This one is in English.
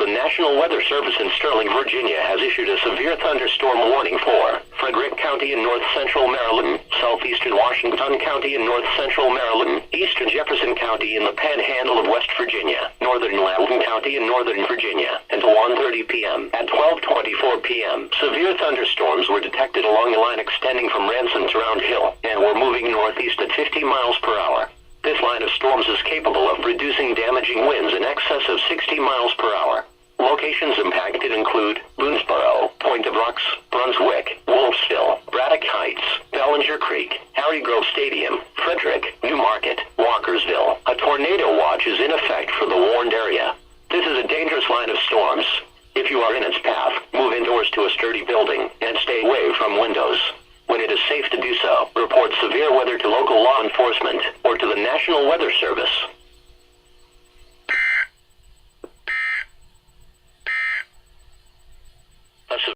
The National Weather Service in Sterling, Virginia has issued a severe thunderstorm warning for Frederick County in north-central Maryland, southeastern Washington County in north-central Maryland, eastern Jefferson County in the panhandle of West Virginia, northern Loudoun County in northern Virginia, until 1:30 p.m. At 12:24 p.m., severe thunderstorms were detected along a line extending from Ransom to Round Hill, and were moving northeast at 50 miles per hour. This line of storms is capable of producing damaging winds in excess of 60 miles per hour. Locations impacted include Boonesboro, Point of Rocks, Brunswick, Wolfsville, Braddock Heights, Bellinger Creek, Harry Grove Stadium, Frederick, Newmarket, Walkersville. A tornado watch is in effect for the warned area. This is a dangerous line of storms. If you are in its path, move indoors to a sturdy building and stay away from windows. When it is safe to do so, report severe weather to local law enforcement or to the National Weather Service.